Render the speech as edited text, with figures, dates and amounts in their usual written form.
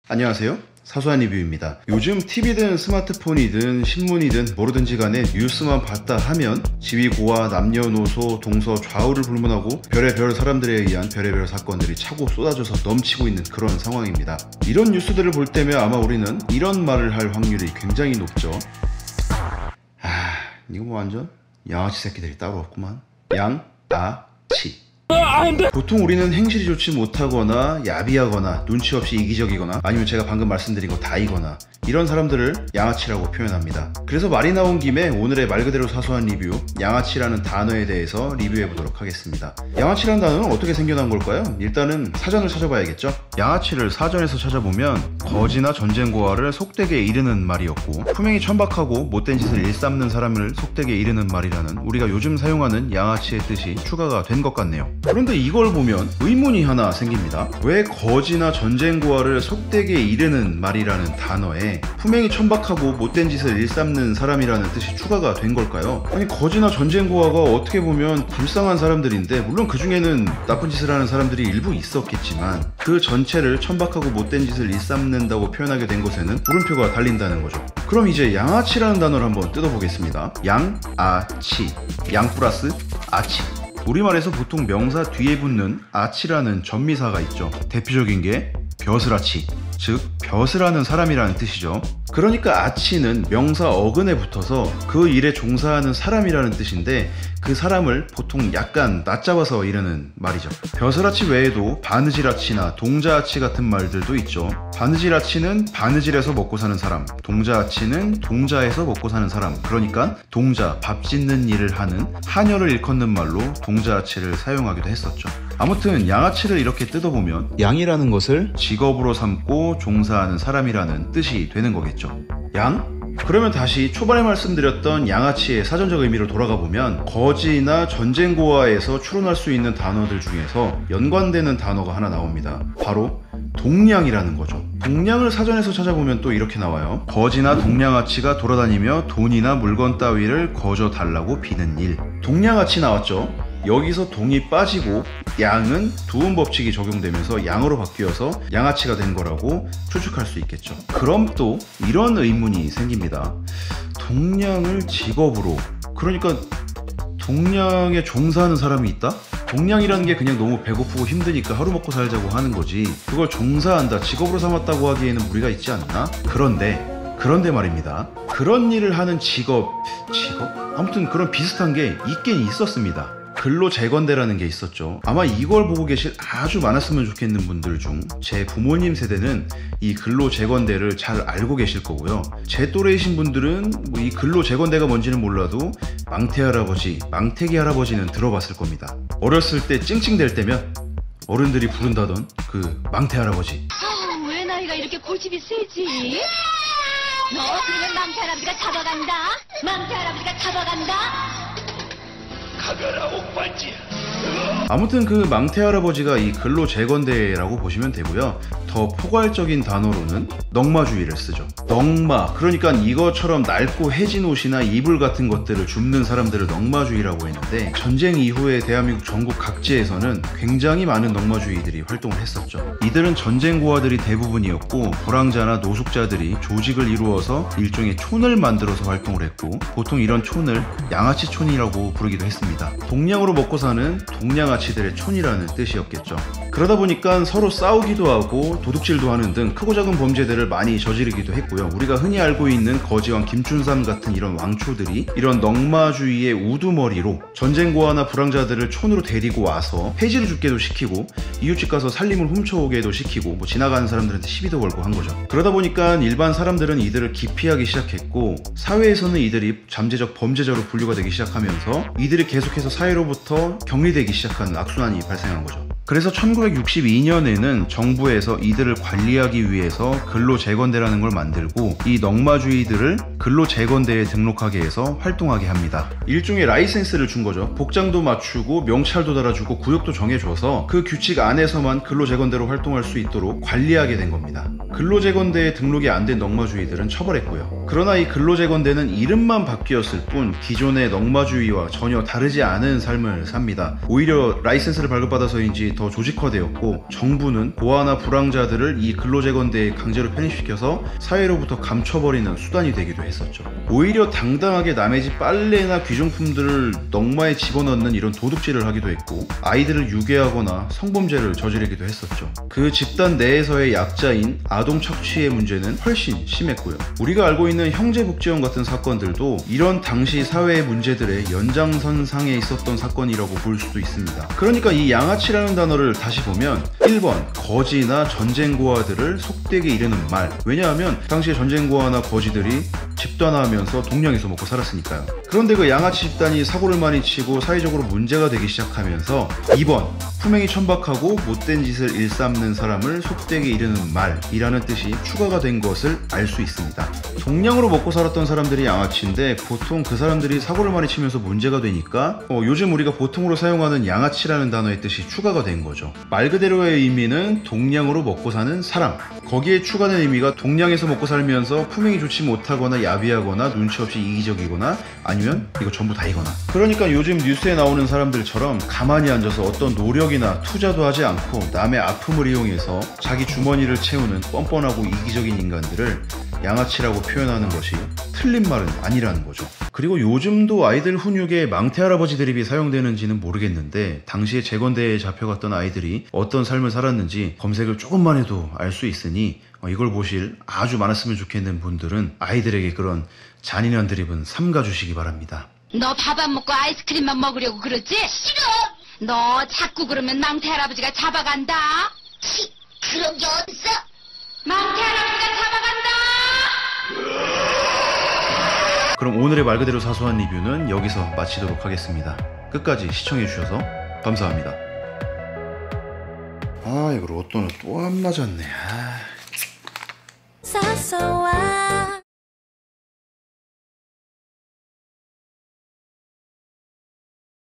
안녕하세요, 사소한 리뷰입니다. 요즘 TV든 스마트폰이든 신문이든 뭐로든지 간에 뉴스만 봤다 하면 지위고하, 남녀노소, 동서, 좌우를 불문하고 별의별 사람들에 의한 별의별 사건들이 차고 쏟아져서 넘치고 있는 그런 상황입니다. 이런 뉴스들을 볼 때면 아마 우리는 이런 말을 할 확률이 굉장히 높죠. 이거 뭐 완전 양아치 새끼들이 따로 없구만. 양아치. 보통 우리는 행실이 좋지 못하거나 야비하거나 눈치 없이 이기적이거나 아니면 제가 방금 말씀드린 거 다이거나 이런 사람들을 양아치라고 표현합니다. 그래서 말이 나온 김에 오늘의 말 그대로 사소한 리뷰, 양아치라는 단어에 대해서 리뷰해 보도록 하겠습니다. 양아치라는 단어는 어떻게 생겨난 걸까요? 일단은 사전을 찾아봐야겠죠. 양아치를 사전에서 찾아보면 거지나 전쟁고하를 속되게 이르는 말이었고, 품행이 천박하고 못된 짓을 일삼는 사람을 속되게 이르는 말이라는 우리가 요즘 사용하는 양아치의 뜻이 추가가 된 것 같네요. 그런데 이걸 보면 의문이 하나 생깁니다. 왜 거지나 전쟁고하를 속되게 이르는 말이라는 단어에 품행이 천박하고 못된 짓을 일삼는 사람이라는 뜻이 추가가 된 걸까요? 아니, 거지나 전쟁고하가 어떻게 보면 불쌍한 사람들인데, 물론 그 중에는 나쁜 짓을 하는 사람들이 일부 있었겠지만 그 전체를 천박하고 못된 짓을 일삼는다고 표현하게 된 것에는 물음표가 달린다는 거죠. 그럼 이제 양아치라는 단어를 한번 뜯어보겠습니다. 양아치, 양 플러스 아치. 우리말에서 보통 명사 뒤에 붙는 아치라는 전미사가 있죠. 대표적인 게 벼슬아치, 즉 벼슬하는 사람이라는 뜻이죠. 그러니까 아치는 명사 어근에 붙어서 그 일에 종사하는 사람이라는 뜻인데, 그 사람을 보통 약간 낮잡아서 이르는 말이죠. 벼슬아치 외에도 바느질아치나 동자아치 같은 말들도 있죠. 바느질아치는 바느질에서 먹고 사는 사람, 동자아치는 동자에서 먹고 사는 사람, 그러니까 동자, 밥 짓는 일을 하는 하녀를 일컫는 말로 동자아치를 사용하기도 했었죠. 아무튼 양아치를 이렇게 뜯어보면 양이라는 것을 직업으로 삼고 종사하는 사람이라는 뜻이 되는 거겠죠. 양? 그러면 다시 초반에 말씀드렸던 양아치의 사전적 의미로 돌아가 보면 거지나 전쟁고하에서 추론할 수 있는 단어들 중에서 연관되는 단어가 하나 나옵니다. 바로 동량이라는 거죠. 동량을 사전에서 찾아보면 또 이렇게 나와요. 거지나 동량아치가 돌아다니며 돈이나 물건 따위를 거저 달라고 비는 일. 동량아치 나왔죠. 여기서 동이 빠지고 양은 두음 법칙이 적용되면서 양으로 바뀌어서 양아치가 된 거라고 추측할 수 있겠죠. 그럼 또 이런 의문이 생깁니다. 동량을 직업으로, 그러니까 동량에 종사하는 사람이 있다? 동량이라는 게 그냥 너무 배고프고 힘드니까 하루 먹고 살자고 하는 거지, 그걸 종사한다, 직업으로 삼았다고 하기에는 무리가 있지 않나? 그런데 말입니다. 그런 일을 하는 직업? 아무튼 그런 비슷한 게 있긴 있었습니다. 근로재건대라는 게 있었죠. 아마 이걸 보고 계실 아주 많았으면 좋겠는 분들 중 제 부모님 세대는 이 근로재건대를 잘 알고 계실 거고요. 제 또래이신 분들은 뭐 이 근로재건대가 뭔지는 몰라도 망태할아버지, 망태기 할아버지는 들어봤을 겁니다. 어렸을 때 찡찡댈 때면 어른들이 부른다던 그 망태할아버지. 왜 나이가 이렇게 고집이 세지? 너 그러면 망태할아버지가 잡아간다. 망태할아버지가 잡아간다. 가거라 옥반지야. 아무튼 그 망태할아버지가 이 근로재건대라고 보시면 되고요. 더 포괄적인 단어로는 넉마주의를 쓰죠. 넉마, 그러니까 이것처럼 낡고 해진 옷이나 이불 같은 것들을 줍는 사람들을 넉마주의라고 했는데, 전쟁 이후에 대한민국 전국 각지에서는 굉장히 많은 넉마주의들이 활동을 했었죠. 이들은 전쟁고하들이 대부분이었고, 불황자나 노숙자들이 조직을 이루어서 일종의 촌을 만들어서 활동을 했고, 보통 이런 촌을 양아치촌이라고 부르기도 했습니다. 동량으로 먹고 사는 동량아치들의 촌이라는 뜻이었겠죠. 그러다 보니까 서로 싸우기도 하고 도둑질도 하는 등 크고 작은 범죄들을 많이 저지르기도 했고요. 우리가 흔히 알고 있는 거지왕 김춘삼 같은 이런 왕초들이 이런 넉마주의의 우두머리로 전쟁고하나 불황자들을 촌으로 데리고 와서 폐지를 죽게도 시키고, 이웃집 가서 살림을 훔쳐오게도 시키고, 뭐 지나가는 사람들한테 시비도 걸고 한 거죠. 그러다 보니까 일반 사람들은 이들을 기피하기 시작했고, 사회에서는 이들이 잠재적 범죄자로 분류가 되기 시작하면서 이들이 계속해서 사회로부터 격리되기 시작하는 악순환이 발생한 거죠. 그래서 1962년에는 정부에서 이들을 관리하기 위해서 근로재건대라는 걸 만들고, 이 넉마주의들을 근로재건대에 등록하게 해서 활동하게 합니다. 일종의 라이센스를 준 거죠. 복장도 맞추고 명찰도 달아주고 구역도 정해줘서 그 규칙 안에서만 근로재건대로 활동할 수 있도록 관리하게 된 겁니다. 근로재건대에 등록이 안 된 넉마주의들은 처벌했고요. 그러나 이 근로재건대는 이름만 바뀌었을 뿐 기존의 넉마주의와 전혀 다르지 않은 삶을 삽니다. 오히려 라이센스를 발급받아서인지 더 조직화되었고, 정부는 고아나 불황자들을 이 근로재건대에 강제로 편입시켜서 사회로부터 감춰버리는 수단이 되기도 했었죠. 오히려 당당하게 남의 집 빨래나 귀중품들을 넝마에 집어넣는 이런 도둑질을 하기도 했고, 아이들을 유괴하거나 성범죄를 저지르기도 했었죠. 그 집단 내에서의 약자인 아동 착취의 문제는 훨씬 심했고요. 우리가 알고 있는 형제복지원 같은 사건들도 이런 당시 사회의 문제들의 연장선상에 있었던 사건이라고 볼 수도 있습니다. 그러니까 이 양아치라는 단어를 다시 보면 1번 거지나 전쟁고아들을 속되게 이르는 말. 왜냐하면 당시에 전쟁고아나 거지들이 집단화하면서 동양에서 먹고 살았으니까요. 그런데 그 양아치 집단이 사고를 많이 치고 사회적으로 문제가 되기 시작하면서 2번 품행이 천박하고 못된 짓을 일삼는 사람을 속되게 이르는 말이라는 뜻이 추가가 된 것을 알 수 있습니다. 동양으로 먹고 살았던 사람들이 양아치인데 보통 그 사람들이 사고를 많이 치면서 문제가 되니까 요즘 우리가 보통으로 사용하는 양아치라는 단어의 뜻이 추가가 된 거죠. 말 그대로의 의미는 동양으로 먹고 사는 사람. 거기에 추가된 의미가 동양에서 먹고 살면서 품행이 좋지 못하거나 야비하거나 눈치 없이 이기적이거나 아니면 이거 전부 다이거나. 그러니까 요즘 뉴스에 나오는 사람들처럼 가만히 앉아서 어떤 노력이나 투자도 하지 않고 남의 아픔을 이용해서 자기 주머니를 채우는 뻔뻔하고 이기적인 인간들을 양아치라고 표현하는 것이 틀린 말은 아니라는 거죠. 그리고 요즘도 아이들 훈육에 망태 할아버지 드립이 사용되는지는 모르겠는데 당시에 재건대에 잡혀갔던 아이들이 어떤 삶을 살았는지 검색을 조금만 해도 알 수 있으니 이걸 보실 아주 많았으면 좋겠는 분들은 아이들에게 그런 잔인한 드립은 삼가주시기 바랍니다. 너 밥 안 먹고 아이스크림만 먹으려고 그러지? 싫어! 너 자꾸 그러면 망태 할아버지가 잡아간다. 치, 그런 게 어딨어? 망태 할아버지가 잡아간다! 그럼 오늘의 말 그대로 사소한 리뷰는 여기서 마치도록 하겠습니다. 끝까지 시청해주셔서 감사합니다. 이거 로또는 또 안 맞았네. 사소한